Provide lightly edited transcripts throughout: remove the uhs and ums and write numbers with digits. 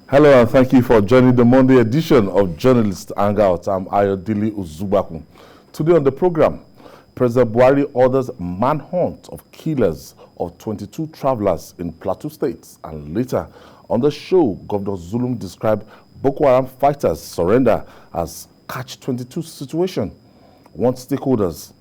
Hello and thank you for joining the Monday edition of Journalist Hangout. I'm Ayodele Uzubaku. Today on the program, President Buhari orders manhunt of killers of 22 travelers in Plateau State. And later on the show, Governor Zulum described Boko Haram fighters' surrender as catch-22 situation. Want stakeholders,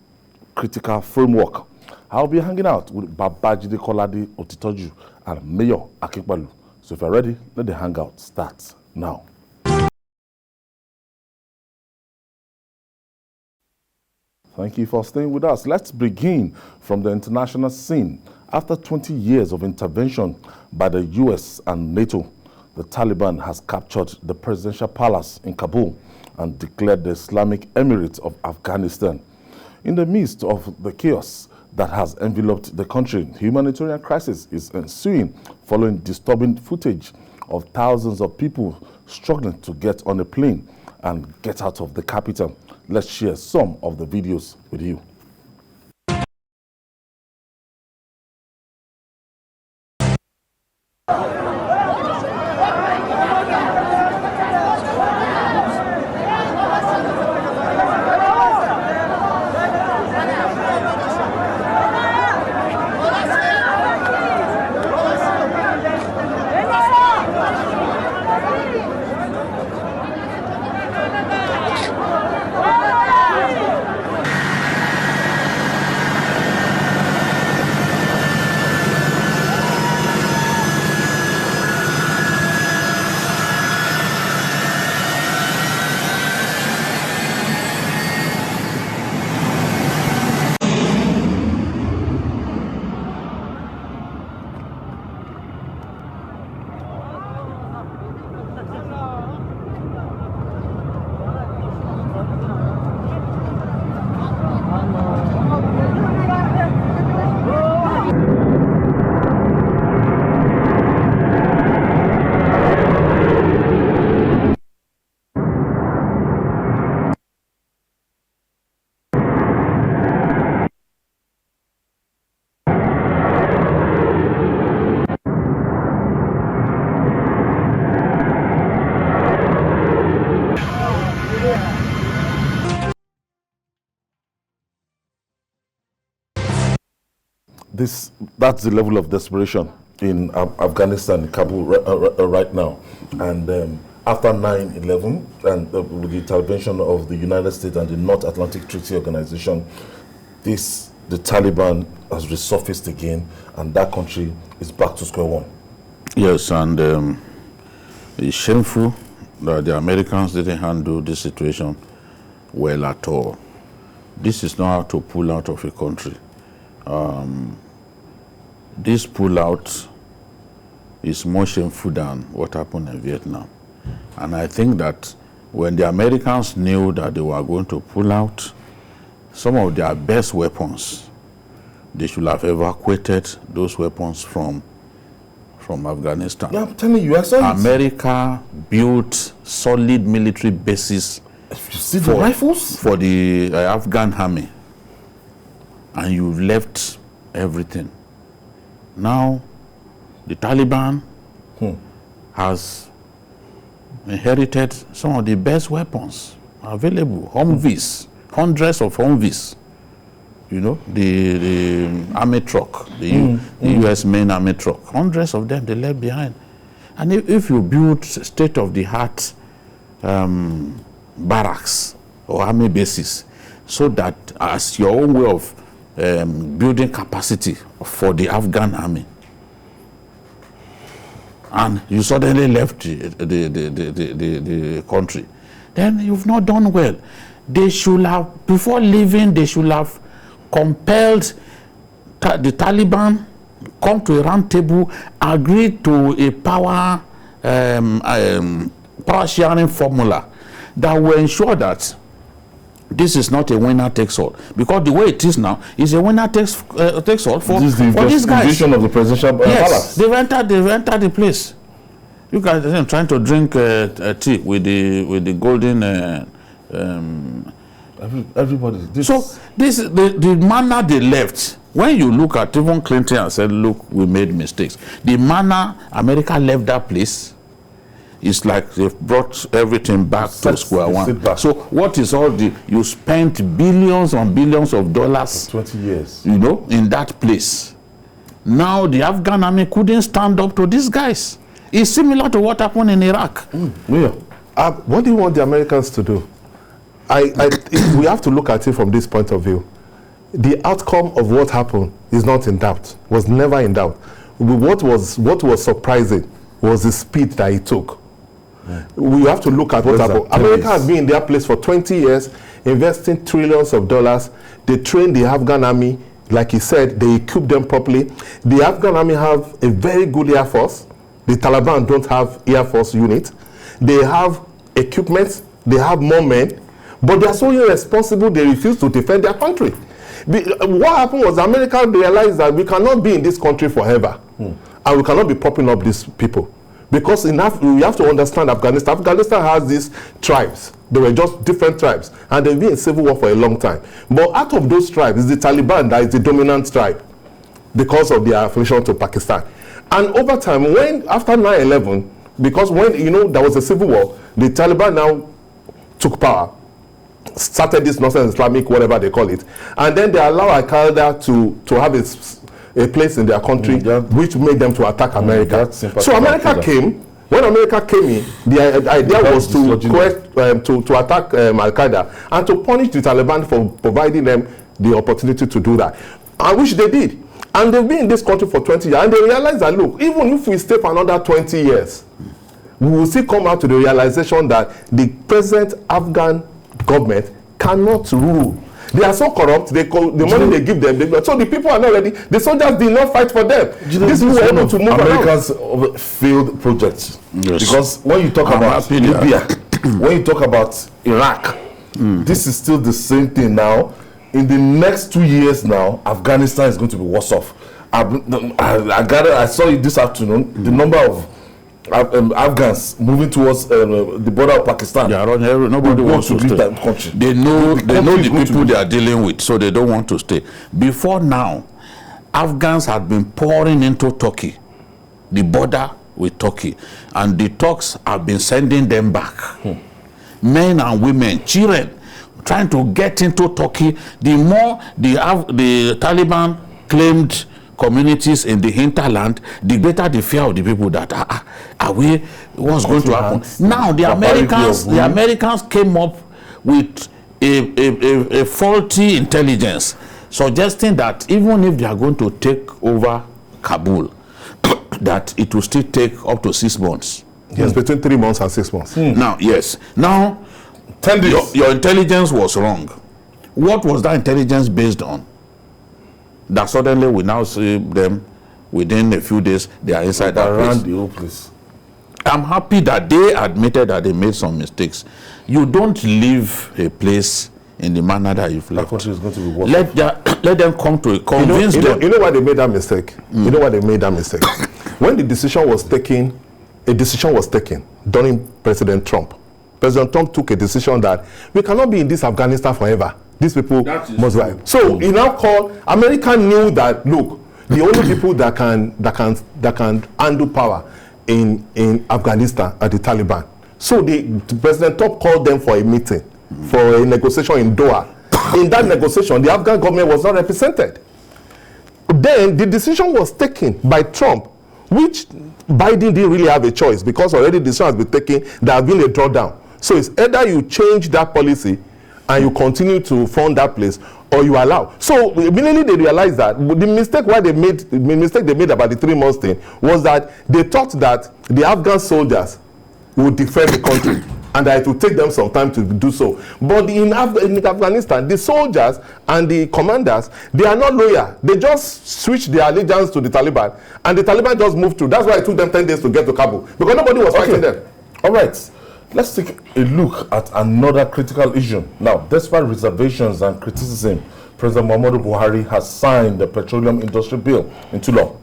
critical framework. I'll be hanging out with Babajide Kolade Otitoju and Mayor Akikbalu. So if you're ready, let the hangout start now. Thank you for staying with us. Let's begin from the international scene. After 20 years of intervention by the US and NATO, the Taliban has captured the presidential palace in Kabul and declared the Islamic Emirates of Afghanistan. In the midst of the chaos that has enveloped the country, humanitarian crisis is ensuing following disturbing footage of thousands of people struggling to get on a plane and get out of the capital. Let's share some of the videos with you. That's the level of desperation in Afghanistan, in Kabul right now. And after 9/11 and with the intervention of the United States and the North Atlantic Treaty Organization, the Taliban has resurfaced again, and that country is back to square one. Yes, and it's shameful that the Americans didn't handle this situation well at all. This is not how to pull out of a country. This pullout is more shameful than what happened in Vietnam. And I think that when the Americans knew that they were going to pull out, some of their best weapons, they should have evacuated those weapons from Afghanistan. Yeah, I'm telling you, I saw it. America built solid military bases for rifles for the Afghan army, and you left everything. Now, the Taliban has inherited some of the best weapons available. Humvees, hundreds of Humvees. You know, the army truck, the U.S. main army truck, hundreds of them they left behind. And if you build state-of-the-art barracks or army bases, so that as your own way of building capacity for the Afghan army, and you suddenly left the country, then you've not done well. They should have, before leaving, they should have compelled the Taliban come to a round table, agree to a power sharing formula that will ensure that this is not a winner takes all, because the way it is now is a winner takes all for these guys. Invasion of the presidential palace. They've entered the place. You guys are trying to drink tea with the golden. Everybody. So this the manner they left. When you look at even Clinton and said, "Look, we made mistakes." The manner America left that place it's like they've brought everything back to square one. So what is all the, you spent billions on billions of dollars, 20 years, you know, in that place. Now the Afghan army couldn't stand up to these guys. It's similar to what happened in Iraq. Yeah. What do you want the Americans to do? We have to look at it from this point of view. The outcome of what happened is not in doubt, was never in doubt. What was surprising was the speed that it took. We have to look at what happened. America has been in their place for 20 years, investing trillions of dollars. They trained the Afghan army, like he said, they equipped them properly. The Afghan army have a very good air force. The Taliban don't have air force unit. They have equipment, they have more men, but they are so irresponsible, they refuse to defend their country. What happened was America realized that we cannot be in this country forever, and we cannot be propping up these people. Because we have to understand Afghanistan. Afghanistan has these tribes. They were just different tribes, and they've been in civil war for a long time. But out of those tribes, it's the Taliban that is the dominant tribe because of their affiliation to Pakistan. And over time, after 9/11, because when, you know, there was a civil war, the Taliban now took power, started this nonsense Islamic, whatever they call it, and then they allow Al-Qaeda to have a place in their country, which made them to attack America. So America came. When America came in, the idea was to attack Al-Qaeda and to punish the Taliban for providing them the opportunity to do that, and which they did. And they've been in this country for 20 years, and they realized that, look, even if we stay for another 20 years, we will still come out to the realization that the present Afghan government cannot rule. They are so corrupt, the money they give them, so the people are not ready. The soldiers did not fight for them. These people were able to move America's failed projects. Yes. Because when you talk about Libya, when you talk about Iraq, this is still the same thing now. In the next 2 years now, Afghanistan is going to be worse off. I saw it this afternoon, the number of Afghans moving towards the border of Pakistan. Yeah, nobody wants to leave that country. They know the people they are dealing with, so they don't want to stay. Before now, Afghans had been pouring into Turkey, the border with Turkey, and the Turks have been sending them back. Men and women, children, trying to get into Turkey. The more the Taliban claimed communities in the hinterland, the greater the fear of the people that what's going to happen. Now the Americans came up with a faulty intelligence, suggesting that even if they are going to take over Kabul, that it will still take up to 6 months. Yes, between 3 months and 6 months. Now, yes. Now, your intelligence was wrong. What was that intelligence based on? That suddenly we now see them within a few days, they are inside that place. The whole place. I'm happy that they admitted that they made some mistakes. You don't leave a place in the manner that you've left. That country is going to be worse. Let them come to convince them. You know why they made that mistake? You know why they made that mistake? When the decision was taken, a decision was taken during President Trump. President Trump took a decision that we cannot be in this Afghanistan forever. These people must die. So he now called. America knew that, look, the only people that can handle power in Afghanistan are the Taliban. So President Trump called them for a meeting, for a negotiation in Doha. In that negotiation, the Afghan government was not represented. Then the decision was taken by Trump, which Biden didn't really have a choice, because already the decision has been taken. There has been a drawdown. So it's either you change that policy and you continue to fund that place, or you allow. So immediately they realized that the mistake they made about the 3 months thing was that they thought that the Afghan soldiers would defend the country and that it would take them some time to do so. But in Afghanistan, the soldiers and the commanders, they are not loyal. They just switched their allegiance to the Taliban, and the Taliban just moved through. That's why it took them 10 days to get to Kabul, because nobody was fighting them. All right. Let's take a look at another critical issue. Now, despite reservations and criticism, President Muhammadu Buhari has signed the Petroleum Industry Bill into law.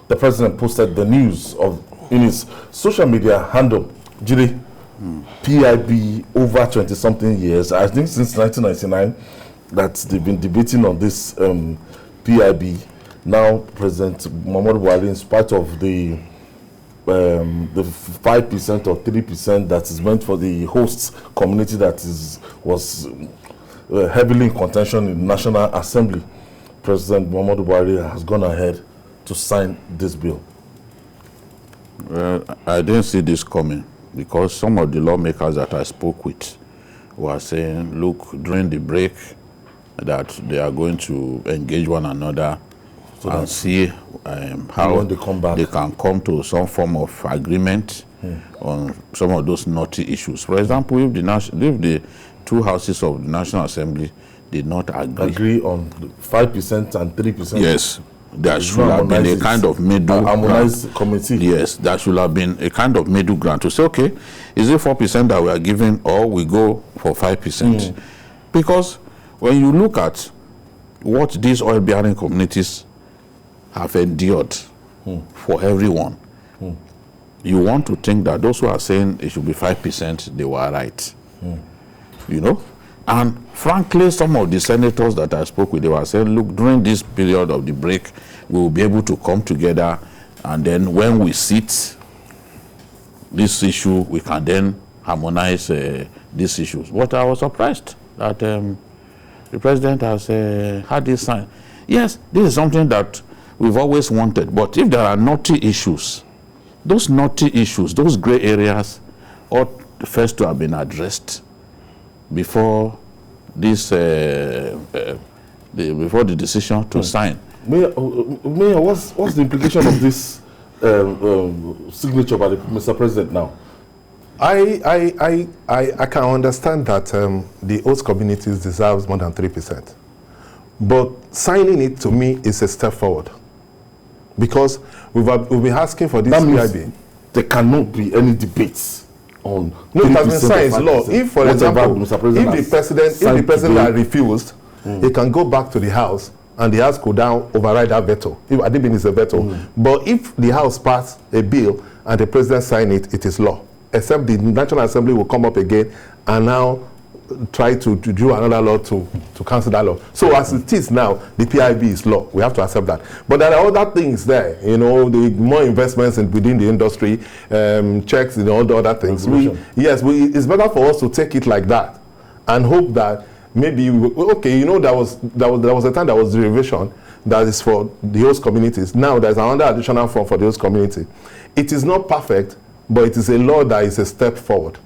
The president posted the news in his social media handle. Jide, PIB over 20-something years. I think since 1999 that they've been debating on this PIB. Now, President Muhammadu Buhari, in spite of the the 5% or 3% that is meant for the host community that was heavily in contention in the National Assembly, President Muhammadu Buhari has gone ahead to sign this bill. Well, I didn't see this coming because some of the lawmakers that I spoke with were saying, look, during the break, that they are going to engage one another and see how they come back, they can come to some form of agreement on some of those knotty issues. For example, if the two houses of the National Assembly did not agree on 5% and 3%. Yes, there should have been a kind of middle harmonized committee. Yes, there should have been a kind of middle ground to say, okay, is it 4% that we are giving, or we go for 5%? Because when you look at what these oil-bearing communities have endured for everyone, you want to think that those who are saying it should be 5%, they were right. You know? And frankly, some of the senators that I spoke with, they were saying, look, during this period of the break, we will be able to come together, and then when we sit this issue, we can then harmonize these issues. But I was surprised that the president has had this sign. Yes, this is something that we've always wanted, but if there are knotty issues, those gray areas ought first to have been addressed before this before the decision to sign. Mayor, what's the implication of this signature by Mr. President now? I can understand that the host communities deserves more than 3%, but signing it to me is a step forward, because we've been asking for this PIB. There cannot be any debates on. No, it has been signed as law. If, for example, if the president had refused, he can go back to the House, and the House could now override that veto. I didn't mean it's a veto, but if the House passed a bill and the president signed it, it is law. Except the National Assembly will come up again and now try to do another law to cancel that law. So as it is now, the PIB is law. We have to accept that. But there are other things there, you know, the more investments within the industry, checks, and all the other things. It's better for us to take it like that and hope that maybe, okay, you know, there was a time there was derivation that is for the host communities. Now there's another additional form for the host community. It is not perfect, but it is a law that is a step forward.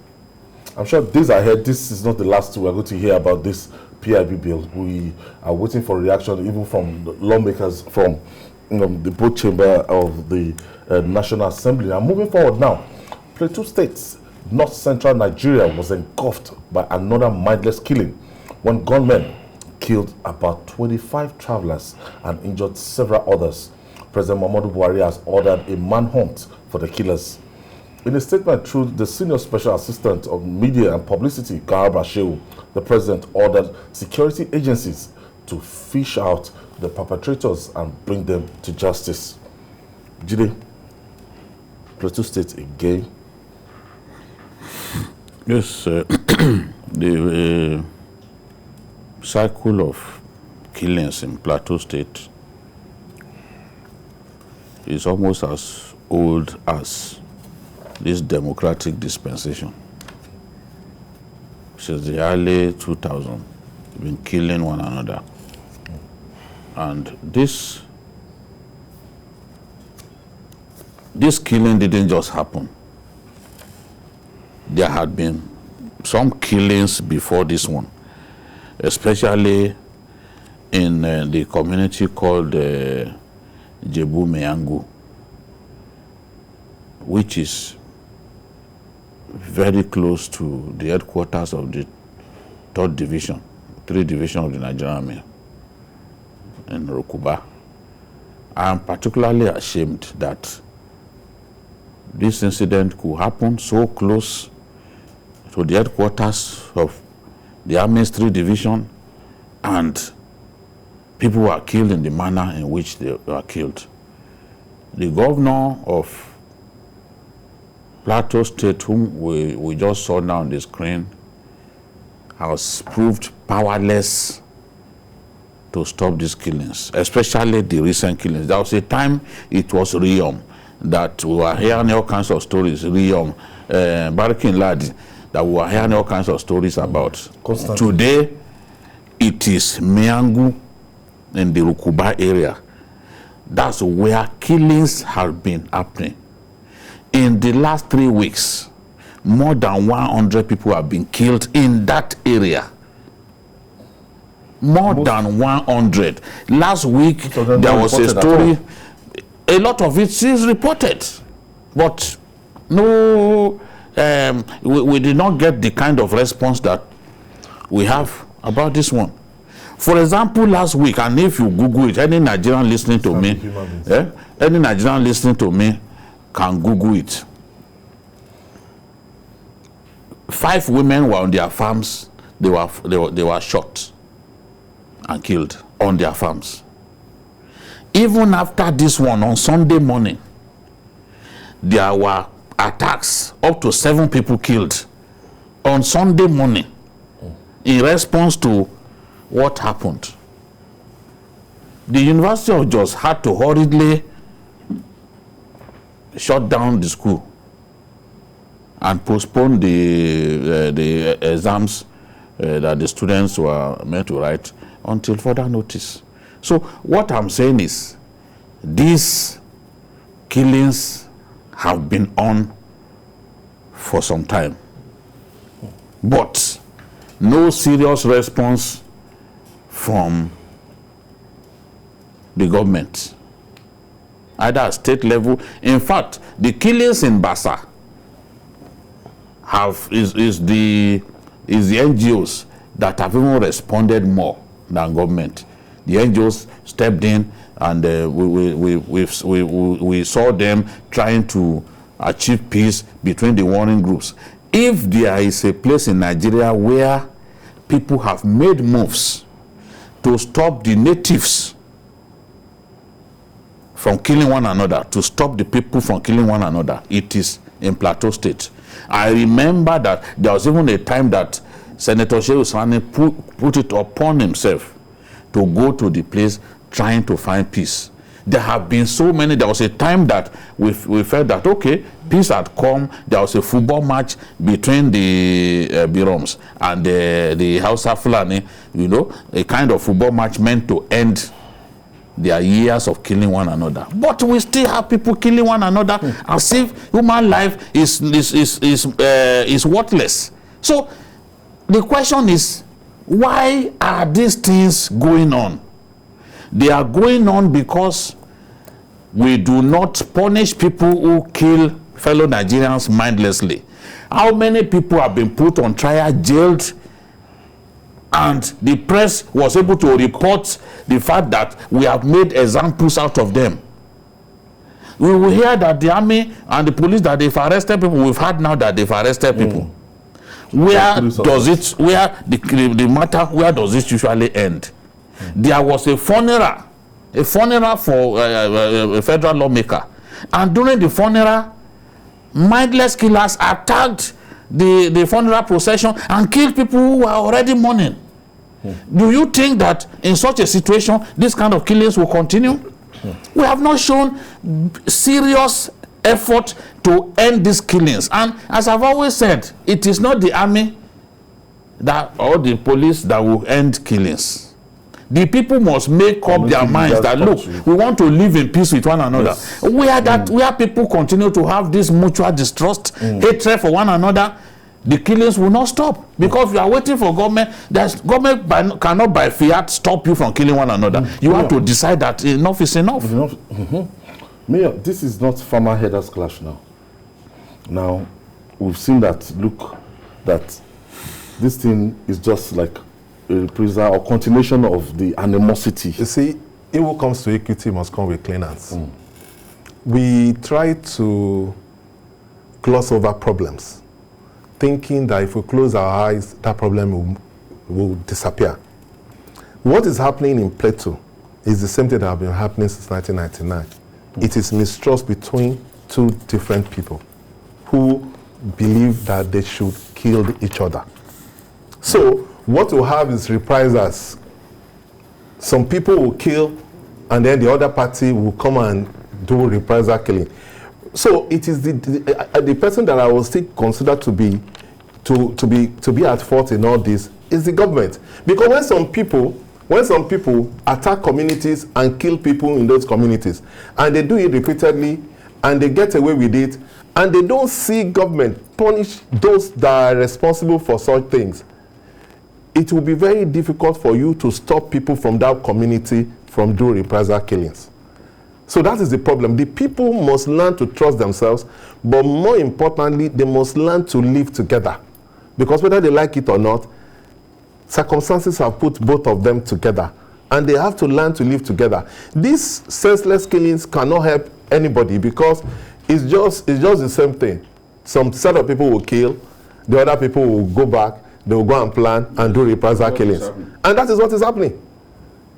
I'm sure this is not the last we're going to hear about this PIB bill. We are waiting for reaction even from the lawmakers from the both chamber of the National Assembly. And moving forward now, Plateau State, North Central Nigeria, was engulfed by another mindless killing when gunmen killed about 25 travelers and injured several others. President Muhammadu Buhari has ordered a manhunt for the killers. In a statement through the Senior Special Assistant of Media and Publicity, Garba Shehu, the president ordered security agencies to fish out the perpetrators and bring them to justice. Jide, Plateau State again. Yes, the cycle of killings in Plateau State is almost as old as this democratic dispensation. Since the early 2000s, we've been killing one another. And this killing didn't just happen. There had been some killings before this one, especially in the community called Jebu Meyangu, which is very close to the headquarters of the 3rd Division of the Nigerian Army in Rukuba. I am particularly ashamed that this incident could happen so close to the headquarters of the Army's 3rd Division, and people were killed in the manner in which they were killed. The governor of Plateau State, whom we just saw now on the screen, has proved powerless to stop these killings, especially the recent killings. There was a time it was Riom that we were hearing all kinds of stories, Riyom, Barakin Ladi, that we were hearing all kinds of stories about. Constantly. Today, it is Miangu in the Rukuba area. That's where killings have been happening. In the last 3 weeks, more than 100 people have been killed in that area. More than 100. Last week, there was a story. A lot of it is reported, but no, we did not get the kind of response that we have about this one. For example, last week, and if you Google it, any Nigerian listening to me, any Nigerian listening to me can Google it. 5 women were on their farms. They were shot and killed on their farms. Even after this one, on Sunday morning, there were attacks, up to 7 people killed on Sunday morning in response to what happened. The University of Jos had to hurriedly shut down the school and postpone the exams that the students were meant to write until further notice. So what I'm saying is, these killings have been on for some time, but no serious response from the government, either at state level. In fact, the killings in Bassa is the NGOs that have even responded more than government. The NGOs stepped in, and we saw them trying to achieve peace between the warring groups. If there is a place in Nigeria where people have made moves to stop the natives from killing one another, to stop the people from killing one another, it is in Plateau State. I remember that there was even a time that Senator Shehu Sani put it upon himself to go to the place trying to find peace. There have been so many. There was a time that we felt that, okay, peace had come. There was a football match between the Biroms and the Hausa Fulani, you know, a kind of football match meant to end their years of killing one another. But we still have people killing one another as if human life is worthless. So the question is, why are these things going on? They are going on because we do not punish people who kill fellow Nigerians mindlessly. How many people have been put on trial, jailed, and the press was able to report the fact that we have made examples out of them? We will hear that the army and the police, that they've arrested people. We've heard now that they've arrested people. Where does it, where the matter, where does it usually end? There was a funeral for a federal lawmaker, and during the funeral, mindless killers attacked the funeral procession and killed people who were already mourning. Do you think that in such a situation, this kind of killings will continue? We have not shown serious effort to end these killings. And as I've always said, it is not the army or the police that will end killings. The people must make up their minds that, look, we want to live in peace with one another. Yes. Where people continue to have this mutual distrust, hatred for one another, the killings will not stop. Because you are waiting for government. Government cannot by fiat stop you from killing one another. You have to decide that enough is enough. Mayor, this is not farmer headers clash now. Now, we've seen that, look, that this thing is just like a reprisal or continuation of the animosity. You see, it who comes to equity must come with clean hands. We try to gloss over problems, thinking that if we close our eyes, that problem will disappear. What is happening in Plateau is the same thing that has been happening since 1999. It is mistrust between 2 different people who believe that they should kill each other. So what we'll have is reprisals. Some people will kill, and then the other party will come and do reprisal killing. So it is the person that I will still consider to be at fault in all this is the government. Because when some people attack communities and kill people in those communities, and they do it repeatedly, and they get away with it, and they don't see government punish those that are responsible for such things, it will be very difficult for you to stop people from that community from doing reprisal killings. So that is the problem. The people must learn to trust themselves, but more importantly, they must learn to live together. Because whether they like it or not, circumstances have put both of them together, and they have to learn to live together. These senseless killings cannot help anybody, because it's just the same thing. Some set of people will kill, the other people will go back, they will go and plan and do reprisal killings. And that is what is happening.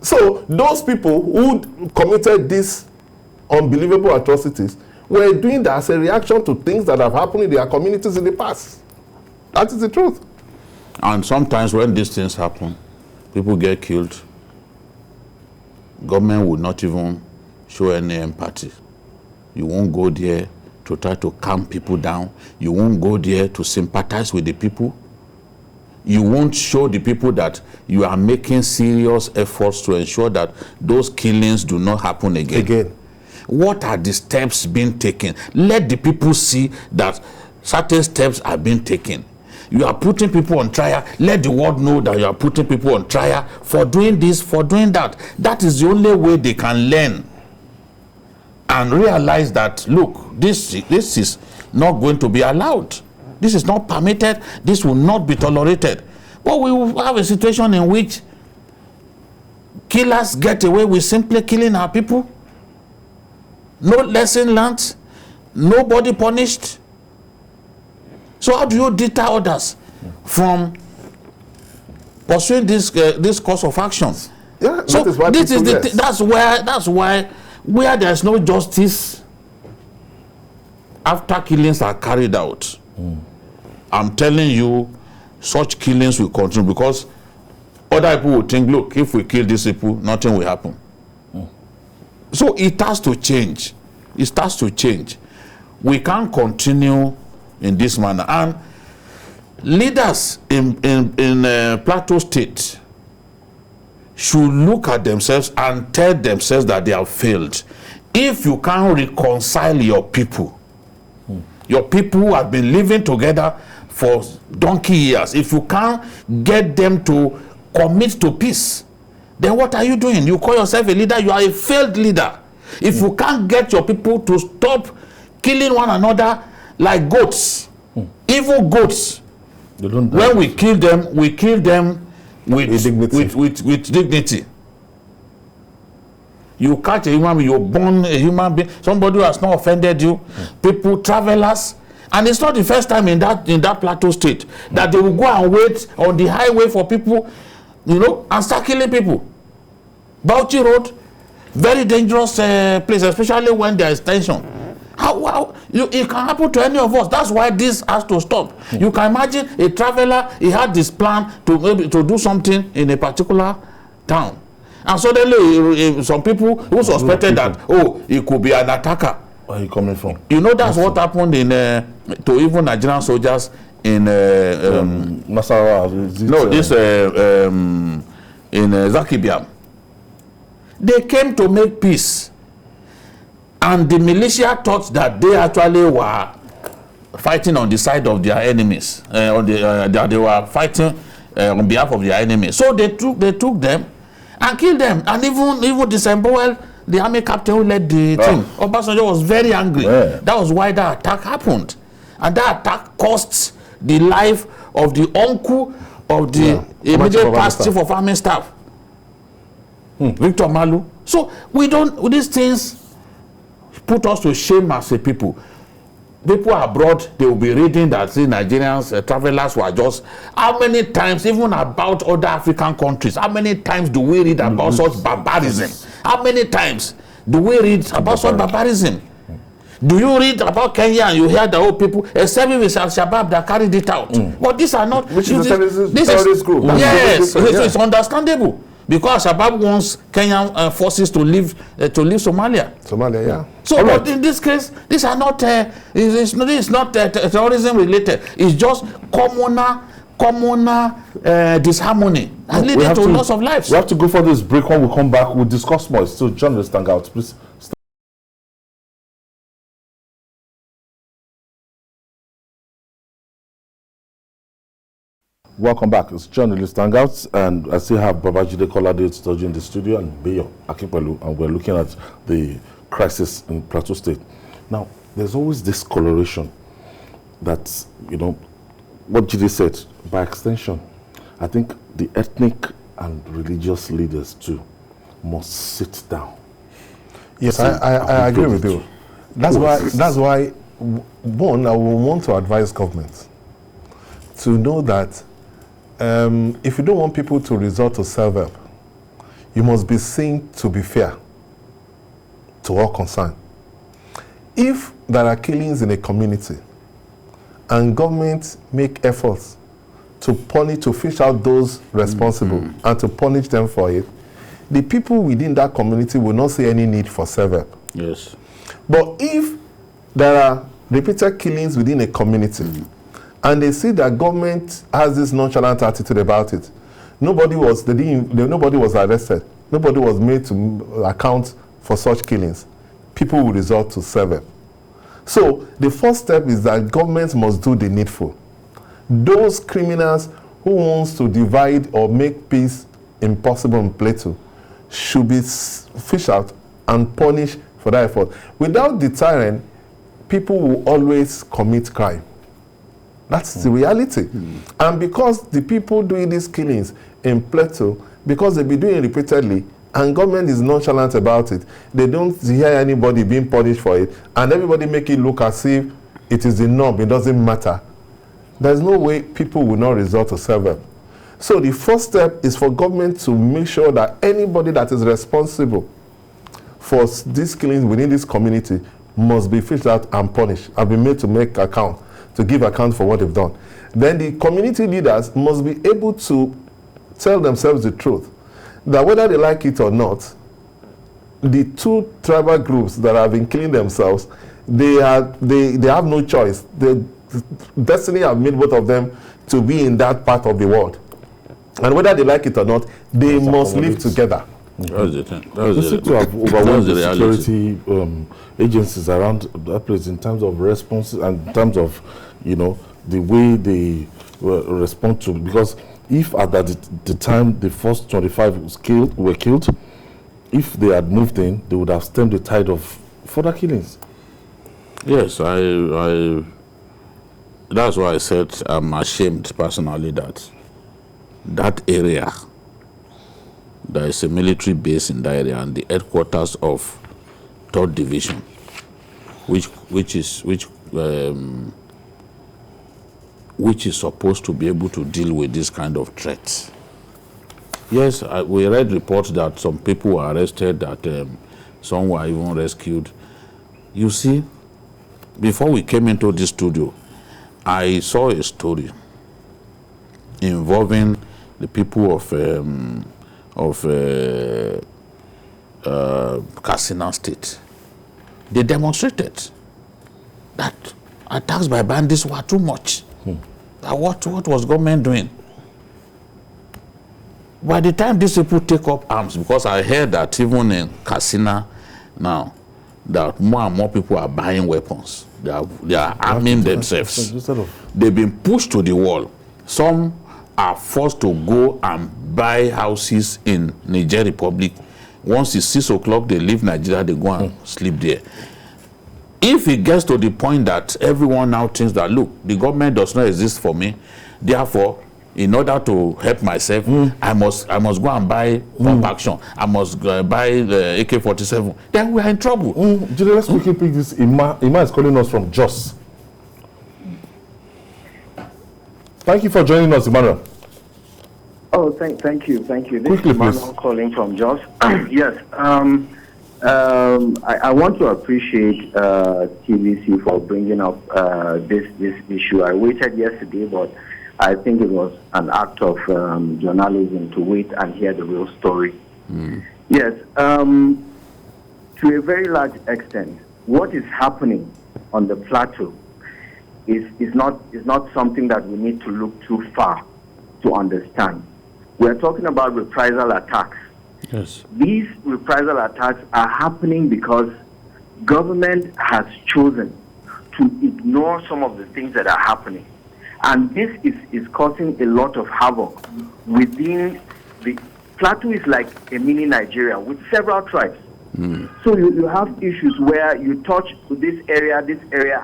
So those people who committed these unbelievable atrocities were doing that as a reaction to things that have happened in their communities in the past. That is the truth. And sometimes when these things happen, people get killed, government would not even show any empathy. You won't go there to try to calm people down. You won't go there to sympathize with the people. You won't show the people that you are making serious efforts to ensure that those killings do not happen again. What are the steps being taken? Let the people see that certain steps are being taken. You are putting people on trial. Let the world know that you are putting people on trial for doing this, for doing that. That is the only way they can learn and realize that, look, this is not going to be allowed. This is not permitted. This will not be tolerated. But we will have a situation in which killers get away with simply killing our people. No lesson learned. Nobody punished. So how do you deter others from pursuing this course of action? Yeah, so that is that's why where there is no justice after killings are carried out. I'm telling you, such killings will continue, because other people will think, look, if we kill these people, nothing will happen. So it has to change. It starts to change. We can't continue in this manner. And leaders in Plateau State should look at themselves and tell themselves that they have failed. If you can't reconcile your people who have been living together for donkey years, if you can't get them to commit to peace, then what are you doing? You call yourself a leader, you are a failed leader. If you can't get your people to stop killing one another like goats, evil goats, when we kill them with dignity. You catch a human being, you born a human being, somebody who has not offended you, people, travelers, and it's not the first time in that Plateau State that they will go and wait on the highway for people, and start killing people. Bauchi Road, very dangerous place, especially when there is tension. It can happen to any of us. That's why this has to stop. You can imagine a traveler, he had this plan to do something in a particular town. And suddenly, some people who suspected that, it could be an attacker. Where are you coming from? That's what happened to even Nigerian soldiers in Nasarawa. In Zakibiam. They came to make peace. And the militia thought that they actually were fighting on the side of their enemies. That they were fighting on behalf of their enemies. So they took them and killed them. And even disemboweled the army captain who led the team. Obasanjo was very angry. Yeah. That was why that attack happened. And that attack cost the life of the uncle of the immediate past chief of army staff, Victor Malu. So these things put us to shame as a people. People abroad, they will be reading that Nigerians, travelers were just, how many times, even about other African countries, how many times do we read about such barbarism? How many times do we read about such barbarism? Do you read about Kenya and you hear the old people, except if it's Al-Shabaab that carried it out? But these are not... Which is a terrorist group. Yes, it's understandable. because Shabab wants Kenyan forces to leave Somalia. Somalia, yeah. So, but in this case, these are not. It's not terrorism related. It's just commoner disharmony and leading to loss of lives. We have to go for this break. When we come back, we'll discuss more. So, journalist Hangout, please. Welcome back. It's journalist Hangouts, and I still have Babajide Kolade studying in the studio and Bayo Akipelu, and we're looking at the crisis in Plateau State. Now, there's always this coloration that, you know, what Jide said, by extension, I think the ethnic and religious leaders too must sit down. Yes, I agree with you. That's why one, I will want to advise government to know that if you don't want people to resort to self-help, you must be seen to be fair to all concerned. If there are killings in a community and government make efforts to fish out those responsible and to punish them for it, the people within that community will not see any need for self-help. Yes. But if there are repeated killings within a community, and they see that government has this nonchalant attitude about it, nobody was arrested, nobody was made to account for such killings, people will resort to self-help. So the first step is that government must do the needful. Those criminals who wants to divide or make peace impossible in Plateau should be fished out and punished for that effort. Without deterrent, people will always commit crime. That's the reality. And because the people doing these killings in Plateau, because they've been doing it repeatedly, and government is nonchalant about it, they don't hear anybody being punished for it, and everybody make it look as if it is the norm, it doesn't matter. There's no way people will not resort to self-help. So the first step is for government to make sure that anybody that is responsible for these killings within this community must be fished out and punished and be made to make account, to give account for what they've done. Then the community leaders must be able to tell themselves the truth, that whether they like it or not, the two tribal groups that have been killing themselves, they have no choice. The destiny have made both of them to be in that part of the world. And whether they like it or not, they must live together. That's the thing. We seem to have overwhelmed the security agencies around that place in terms of response and in terms of, you know, the way they respond to. Because if at the time the first 25 were killed, if they had moved in, they would have stemmed the tide of further killings. Yes, that's why I said I'm ashamed personally that area, there is a military base in that area and the headquarters of 3rd Division, which is supposed to be able to deal with this kind of threats. Yes, we read reports that some people were arrested, that some were even rescued. You see, before we came into this studio, I saw a story involving the people of Katsina State. They demonstrated that attacks by bandits were too much. That what was government doing? By the time these people take up arms, because I heard that even in Katsina now, that more and more people are buying weapons. They are arming themselves. They've been pushed to the wall. Some are forced to go and buy houses in Niger Republic. Once it's 6 o'clock, they leave Nigeria, they go and sleep there. If it gets to the point that everyone now thinks that, look, the government does not exist for me, therefore, in order to help myself, I must go and buy pump action. I must buy the AK-47. Then we are in trouble. Let's quickly pick this. Ima is calling us from Jos. Thank you for joining us, Emmanuel. Oh, thank you. This Quickly, is Emmanuel calling from Jos. Yes. I want to appreciate TVC for bringing up this issue. I waited yesterday, but I think it was an act of journalism to wait and hear the real story. Yes, to a very large extent, what is happening on the plateau is not something that we need to look too far to understand. We're talking about reprisal attacks. Yes. These reprisal attacks are happening because government has chosen to ignore some of the things that are happening. And this is causing a lot of havoc within the Plateau. Is like a mini Nigeria with several tribes. So you have issues where you touch this area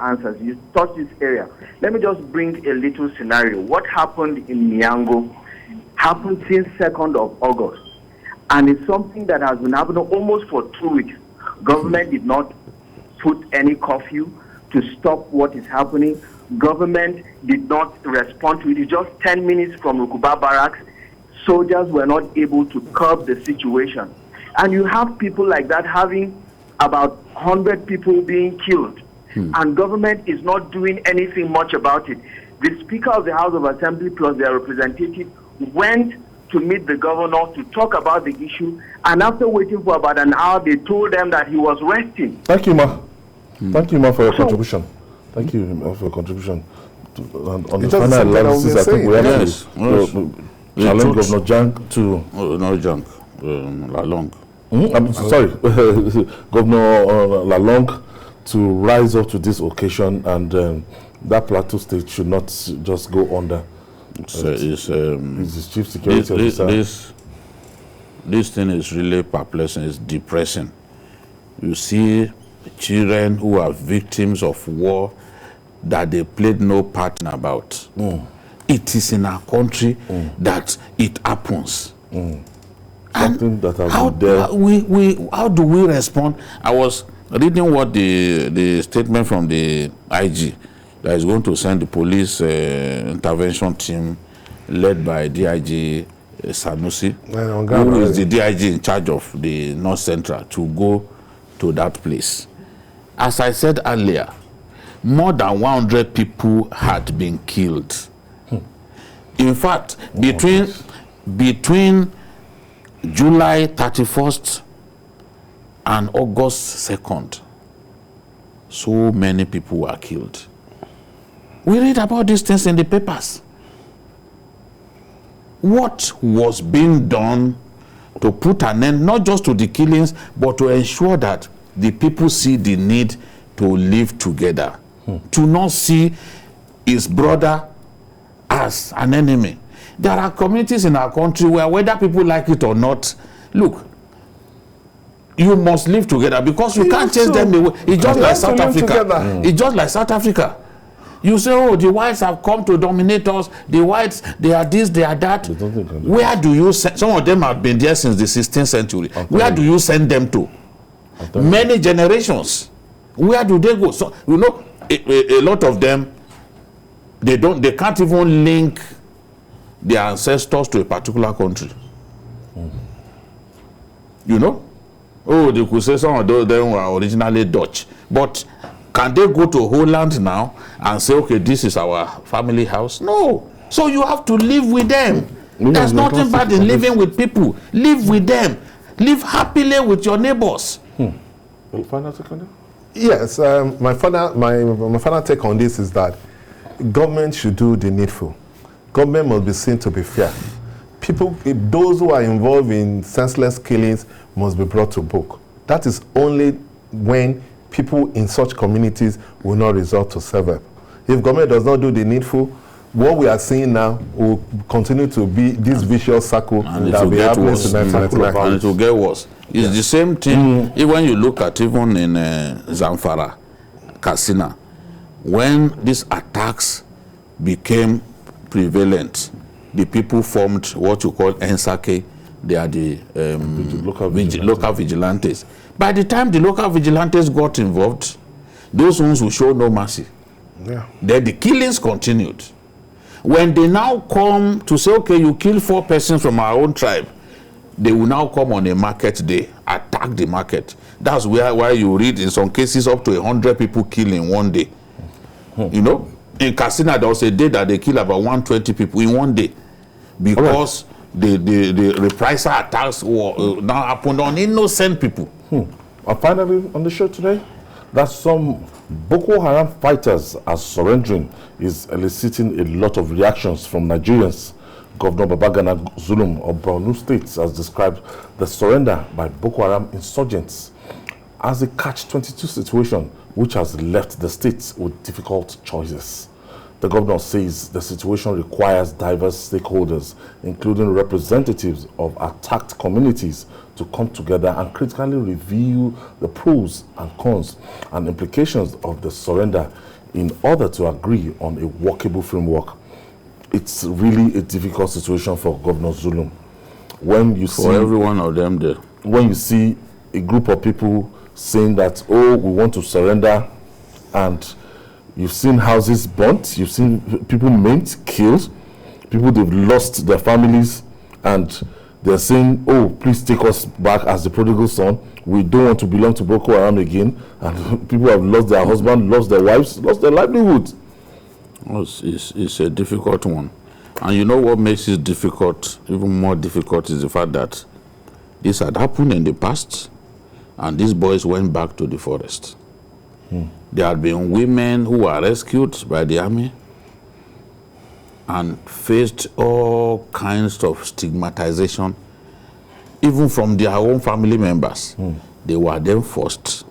answers. You touch this area. Let me just bring a little scenario. What happened in Miango happened since 2nd of August. And it's something that has been happening almost for 2 weeks. Government did not put any curfew to stop what is happening. Government did not respond to it. It's just 10 minutes from Rukuba Barracks. Soldiers were not able to curb the situation. And you have people like that having about 100 people being killed. And government is not doing anything much about it. The Speaker of the House of Assembly plus their representative went to meet the governor to talk about the issue. And after waiting for about an hour, they told them that he was resting. Thank you, Ma. Thank you, Ma, for your contribution. Thank you, Ma, for your contribution. On the final analysis, I think we have to challenge Governor Jang to... No, Jang. Lalong. I'm sorry, Governor Lalong to rise up to this occasion, and that Plateau state should not just go under. He's his chief security officer. This thing is really perplexing. It's depressing. You see children who are victims of war that they played no part about. It is in our country that it happens. Something that has how, been there. how do we respond? I was reading what the statement from the IG that is going to send the police intervention team led by DIG Sanusi, who is the DIG in charge of the North Central, to go to that place. As I said earlier, more than 100 people had been killed. In fact, between July 31st and August 2nd, so many people were killed. We read about these things in the papers. What was being done to put an end not just to the killings, but to ensure that the people see the need to live together, to not see his brother as an enemy. There are communities in our country where, whether people like it or not, look, you must live together because you can't chase them away. It's just like South Africa. It's just like South Africa. You say, oh, the whites have come to dominate us. The whites, they are this, they are that. Where do you send? Some of them have been there since the 16th century. Where do you send them to? Many generations. Where do they go? So, you know, a lot of them, they can't even link their ancestors to a particular country. You know? Oh, they could say some of them were originally Dutch. But can they go to Holland now and say, okay, this is our family house? No. So you have to live with them. There's nothing bad in living with people. Live with them. Live happily with your neighbors. Final take on that? Yes, my final take on this is that government should do the needful. Government must be seen to be fair. People, those who are involved in senseless killings must be brought to book. That is only when people in such communities will not resort to self-help. If government does not do the needful, what we are seeing now will continue to be this vicious circle that will be happening to 1999. And it will get worse. It's the same thing when you look at even in Zamfara, Katsina, when these attacks became prevalent, the people formed what you call Ensake. They are the local vigilantes. By the time the local vigilantes got involved, those ones will show no mercy. Then the killings continued. When they now come to say, okay, you kill 4 persons from our own tribe, they will now come on a market day, attack the market. That's why you read in some cases up to 100 people killed in one day. You know? In Katsina, there was a day that they killed about 120 people in one day because the reprisal attacks were now happened on innocent people. And finally, on the show today, that some Boko Haram fighters are surrendering is eliciting a lot of reactions from Nigerians. Governor Babagana Zulum of Borno State has described the surrender by Boko Haram insurgents as a catch-22 situation which has left the state with difficult choices. The governor says the situation requires diverse stakeholders, including representatives of attacked communities, to come together and critically review the pros and cons and implications of the surrender in order to agree on a workable framework. It's really a difficult situation for Governor Zulum. When you see every one of them there. When you see a group of people saying that, oh, we want to surrender, and you've seen houses burnt, you've seen people maimed, killed, people, they've lost their families, and they're saying, oh, please take us back as the prodigal son. We don't want to belong to Boko Haram again. And people have lost their husband, lost their wives, lost their livelihood. It's a difficult one. And you know what makes it difficult, even more difficult, is the fact that this had happened in the past, and these boys went back to the forest. There had been women who were rescued by the army and faced all kinds of stigmatization, even from their own family members. They were then forced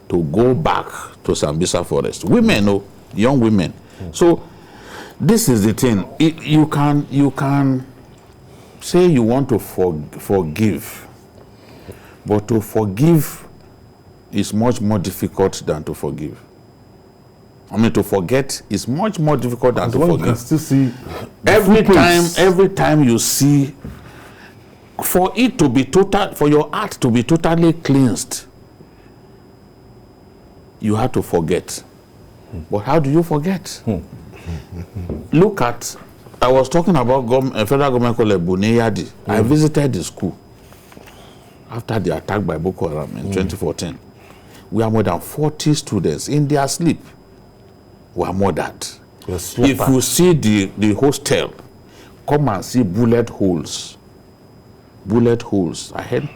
to go back to Sambisa forest. Women, young women. So this is the thing. You can say you want to forgive, but to forgive is much more difficult than to forgive. I mean, to forget is much more difficult than to forgive. You can still see every time you see, for it to be total, for your heart to be totally cleansed, you have to forget. But how do you forget? Look at, I was talking about a federal government called Buneyadi. I visited the school after the attack by Boko Haram in 2014. We have more than 40 students in their sleep were murdered. If you see the hostel, come and see bullet holes. Bullet holes. I had,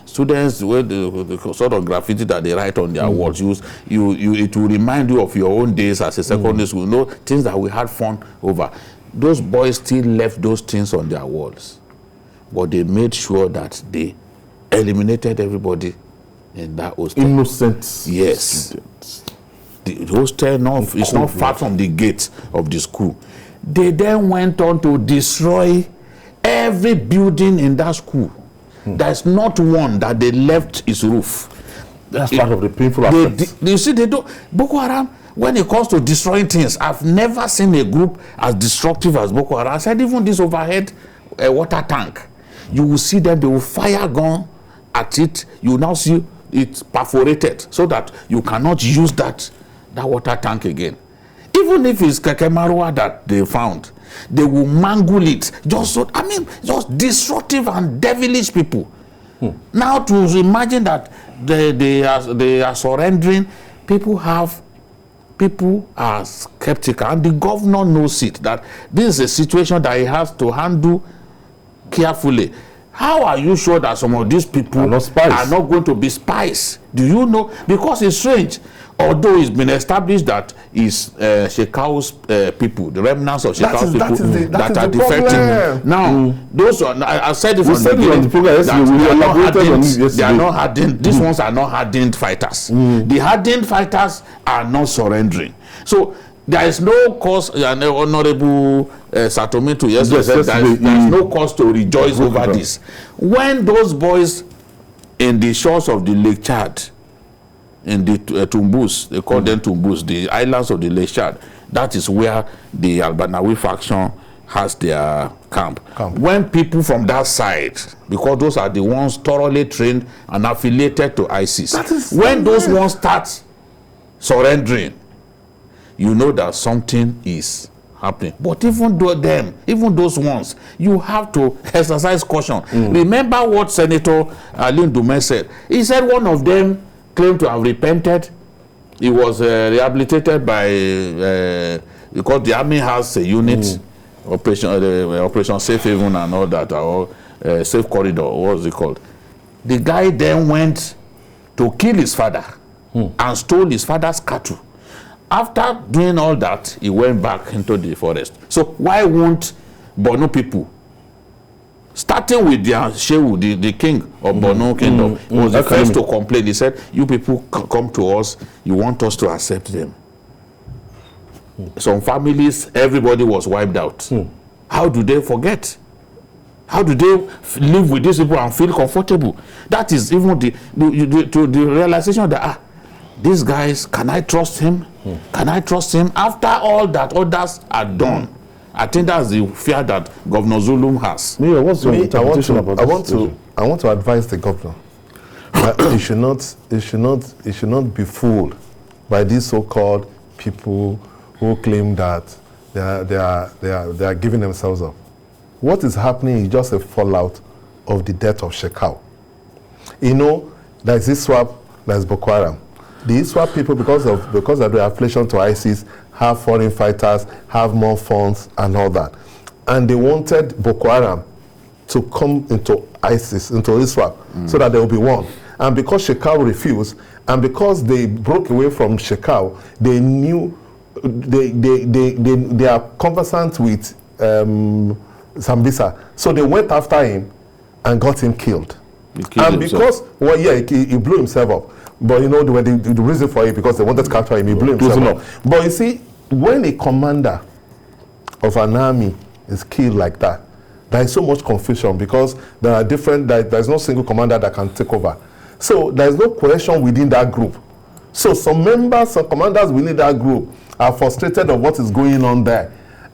students with the sort of graffiti that they write on their walls. It will remind you of your own days as a secondary school. Things that we had fun over. Those boys still left those things on their walls, but they made sure that they eliminated everybody in that hostel. Innocent. Yes. Students. The hostel is not far from the gate of the school. They then went on to destroy every building in that school. There's not one that they left its roof. That's part of the painful aspect. You see, they do. Boko Haram, when it comes to destroying things, I've never seen a group as destructive as Boko Haram. I said, even this overhead water tank, you will see them, they will fire gun at it. You will now see it perforated so that you cannot use that water tank again. Even if it's Kekemarua that they found, they will mangle it. Just destructive and devilish people. Now to imagine that they are surrendering, people are skeptical, and the governor knows it, that this is a situation that he has to handle carefully. How are you sure that some of these people are not going to be spies? Do you know? Because it's strange. Although it's been established that it's Shekau's people, the remnants of Shekau's people that are defecting. Now, those are, I said it from the beginning, they are not hardened. These ones are not hardened fighters. The hardened fighters are not surrendering. So there is no cause, Honorable Satomitu yesterday said there is no cause to rejoice over this. When those boys in the shores of the Lake Chad, in the Tumbus, they call them Tumbus, the islands of the Lake Chad, that is where the Albanawi faction has their camp. When people from that side, because those are the ones thoroughly trained and affiliated to ISIS, when those ones start surrendering, you know that something is happening. But even those ones, you have to exercise caution. Remember what Senator Alin Dume said. He said one of them claimed to have repented He was rehabilitated by because the army has a unit, Operation Safe Haven and all that, or Safe Corridor. What was it called? The guy then went to kill his father and stole his father's cattle. After doing all that, he went back into the forest. So why won't Borno people, starting with their Shehu, the king of Borno Kingdom, was the first to complain. He said, you people come to us, you want us to accept them. Some families, everybody was wiped out. How do they forget? How do they live with these people and feel comfortable? That is even the realization that, these guys, can I trust him? Can I trust him? After all that others are done, I think that's the fear that Governor Zulum has. Yeah, what's your interpretation about this? I want to advise the governor that he should not be fooled by these so-called people who claim that they are giving themselves up. What is happening is just a fallout of the death of Shekau. You know, there's ISWAP, there's Boko Haram. The ISWAP people, because of the affiliation to ISIS, have foreign fighters, have more funds and all that. And they wanted Boko Haram to come into ISIS, into ISWAP, so that there will be one. And because Shekau refused, and because they broke away from Shekau, they knew they are conversant with Sambisa. So they went after him and got him killed. And because, he blew himself up. But you know, the reason for it, because they wanted to capture him, he blew himself up. But you see, when a commander of an army is killed like that, there is so much confusion because there are there's no single commander that can take over. So there is no cohesion within that group. So some commanders within that group are frustrated of what is going on there.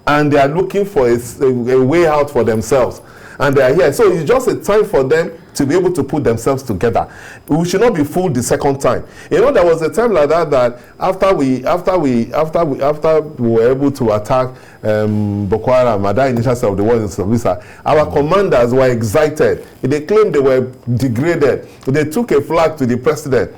And they are looking for a way out for themselves. And they are here. So it's just a time for them to be able to put themselves together. We should not be fooled the second time. You know, there was a time like that after we were able to attack Boko Haram at that initial stage of the war in Sambisa, our commanders were excited. They claimed they were degraded. They took a flag to the president.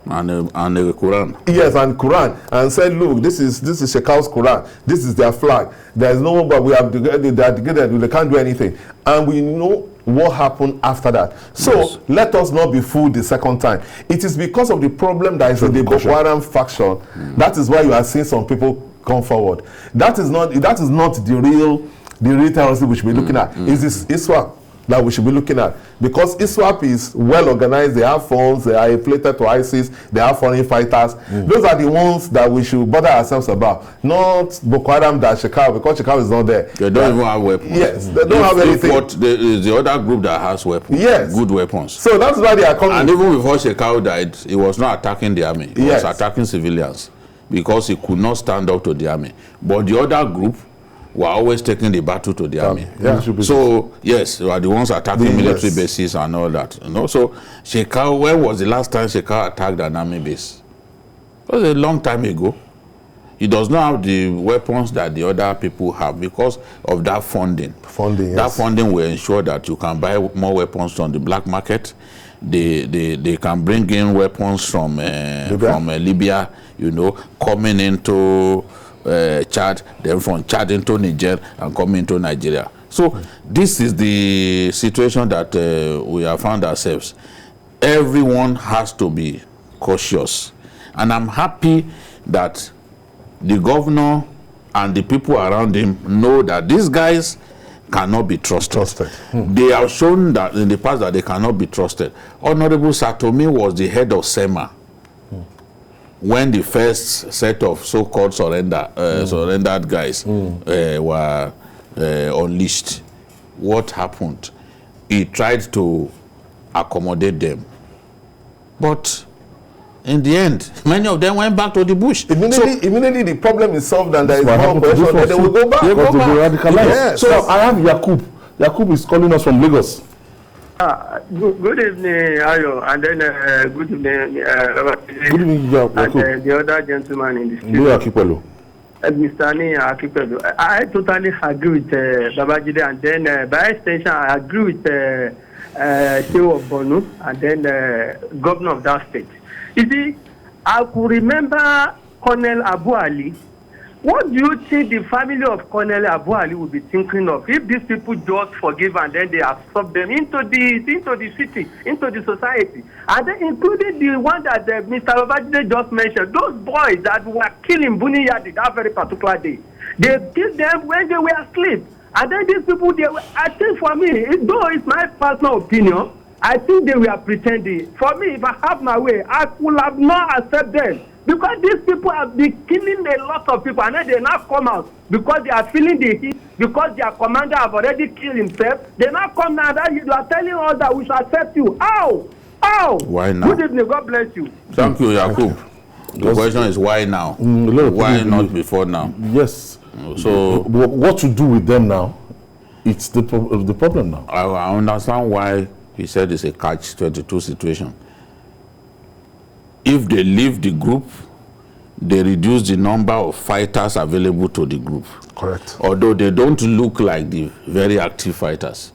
And the Quran. Yes, and Quran, and said, look, this is Shekau's Quran. This is their flag. There is no, but we have degraded. They are degraded. They can't do anything. And we know what happened after that. So let us not be fooled the second time. It is because of the problem that is in the Boko Haram faction. That is why you are seeing some people come forward. That is not the real terrorism we should be looking at. Is this ISWAP that we should be looking at, because ISWAP is well organized, they have funds, they are affiliated to ISIS, they have foreign fighters. Those are the ones that we should bother ourselves about, not Boko Haram that Shekau, because Shekau is not there. They don't even have weapons. Yes, they don't have anything. The other group that has weapons, good weapons. So that's why they are coming. And even before Shekau died, he was not attacking the army, he was attacking civilians, because he could not stand up to the army. But the other group were always taking the battle to the army. So yes, they were the ones attacking military bases and all that. You know, so Shekau, when was the last time Shekau attacked an army base? It was a long time ago. He does not have the weapons that the other people have because of that funding. That funding will ensure that you can buy more weapons from the black market. They can bring in weapons from Libya, you know, coming into Chad, then from Chad into Niger and coming into Nigeria. So this is the situation that we have found ourselves. Everyone has to be cautious, and I'm happy that the governor and the people around him know that these guys cannot be trusted. They have shown that in the past that they cannot be trusted. Honorable Satomi was the head of SEMA when the first set of so-called surrendered guys were unleashed. What happened? He tried to accommodate them, but in the end, many of them went back to the bush. Immediately the problem is solved and there is more question, then they will go back. They go back. Yes. So I have Yakub. Yakub is calling us from Lagos. Good evening, Ayo, and then good evening, Good evening, Yakub. And the other gentleman in the studio. Mr. Ani Akipelu. I totally agree with Babajide, and then by extension, I agree with Shehu of Borno, and then governor of that state. You see, I could remember Colonel Abu Ali. What do you think the family of Colonel Abu Ali will be thinking of if these people just forgive and then they absorb them into the city, into the society? And then including the one that Mr. Babajide just mentioned, those boys that were killing Buniyadi that very particular day. They killed them when they were asleep. And then these people, I think for me, though it's my personal opinion, I think they were pretending. For me, if I have my way, I would have not accepted them. Because these people have been killing a lot of people and then they now come out because they are feeling the heat, because their commander have already killed himself. They now come now that you are telling us that we shall accept you. How? Why now? Good evening, God bless you. Thank you, Yakub. The question is why now? Why not before now? Yes. So what to do with them now? It's the problem now. I understand why he said it's a catch-22 situation. If they leave the group, they reduce the number of fighters available to the group. Correct. Although they don't look like the very active fighters.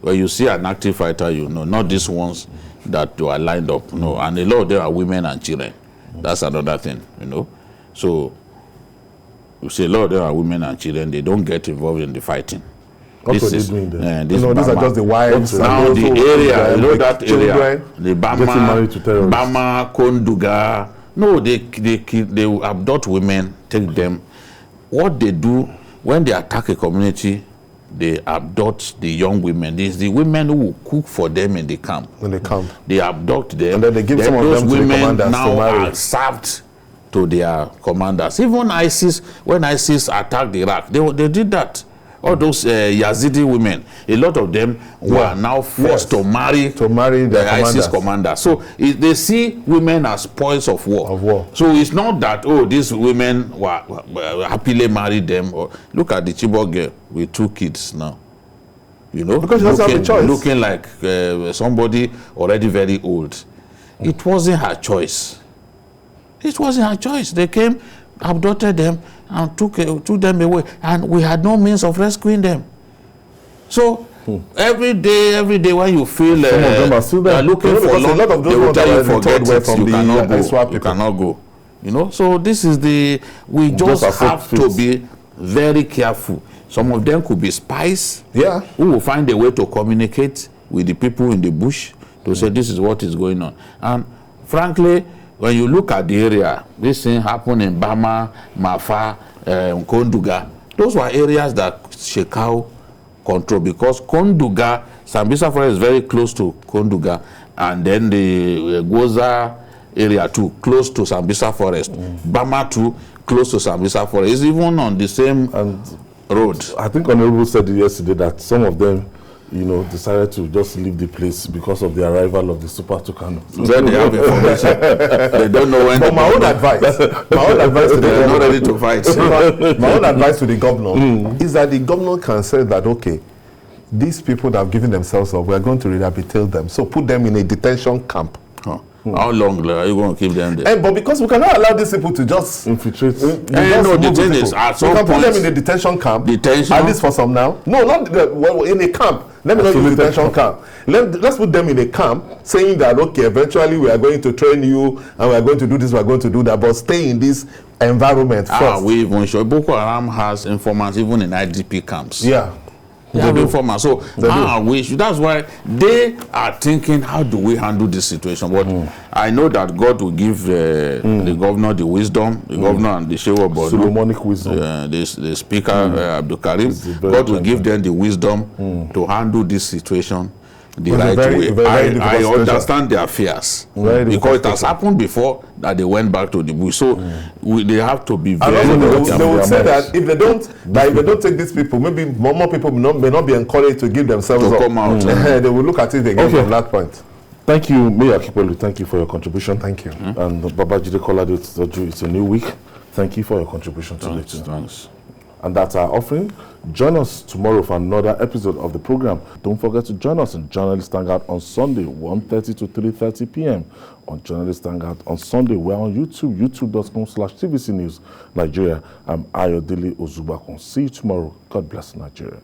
When you see an active fighter, you know, not these ones that are lined up. No, and a lot of them are women and children. That's another thing, you know. So, you see a lot of them are women and children. They don't get involved in the fighting. What are they doing there? These are just the wives. Now the area, you know that area, the Bama, Konduga. No, they abduct women, take them. What they do when they attack a community, they abduct the young women. It's the women who will cook for them in the camp. They abduct them, and then they give some of them to the commanders now to marry. Are served to their commanders. Even ISIS, when ISIS attacked Iraq, they did that. All those Yazidi women, a lot of them were now forced to marry the ISIS commander. So they see women as spoils of war. So it's not that, these women were happily married them. Or look at the Chibok girl with 2 kids now. You know, because she doesn't have a choice. Looking like somebody already very old. It wasn't her choice. It wasn't her choice. They came, abducted them, and took them away, and we had no means of rescuing them. So every day when you feel some of them are still there. Looking for long, a lot of those they will tell you forget it, you cannot go. You know, so this is we just have to be very careful. Some of them could be spies who will find a way to communicate with the people in the bush to say this is what is going on. And frankly, when you look at the area, this thing happened in Bama, Mafa, Konduga. Those were areas that Shekau control, because Konduga, Sambisa Forest is very close to Konduga, and then the Goza area too, close to Sambisa Forest. Bama too, close to Sambisa Forest. It's even on the same road. I think Honorable said yesterday that some of them, you know, decided to just leave the place because of the arrival of the Super Tucano. Then they have information. They don't know when. But my own advice to the they're not ready to fight. My own advice to the governor is that the governor can say that, okay, these people that have given themselves up, we are going to rehabilitate them. So put them in a detention camp. How long are you going to keep them there? But because we cannot allow these people to just infiltrate. The thing is, at some point, put them in a detention camp. At least for some now. No, not in a camp. Let me not use detention camp. Let's put them in a camp, saying that, okay, eventually we are going to train you and we are going to do this, we are going to do that, but stay in this environment first. We even show Boko Haram has informants even in IDP camps. Yeah. They have informants. So that's why they are thinking, how do we handle this situation? But I know that God will give the governor the wisdom, the governor and the Shewa Bodo, Solomonic wisdom, the speaker, Abdul Karim. God will give them the wisdom to handle this situation the right way. I understand their fears because it has happened before that they went back to the bush. So they have to be very. They will say that if they don't take these people, maybe more people may not be encouraged to give themselves to up. Come out. They will look at it again from that point. Thank you, Mayor Kipolu. Thank you for your contribution. Thank you. And Babajide Kolade, it's a new week. Thank you for your contribution to it. Thanks. And that's our offering. Join us tomorrow for another episode of the program. Don't forget to join us in Journalist Hangout on Sunday, 1:30 to 3:30 p.m. on Journalist Hangout on Sunday. We're on YouTube, youtube.com/TVC News Nigeria. I'm Ayodele Ozubakon. See you tomorrow. God bless Nigeria.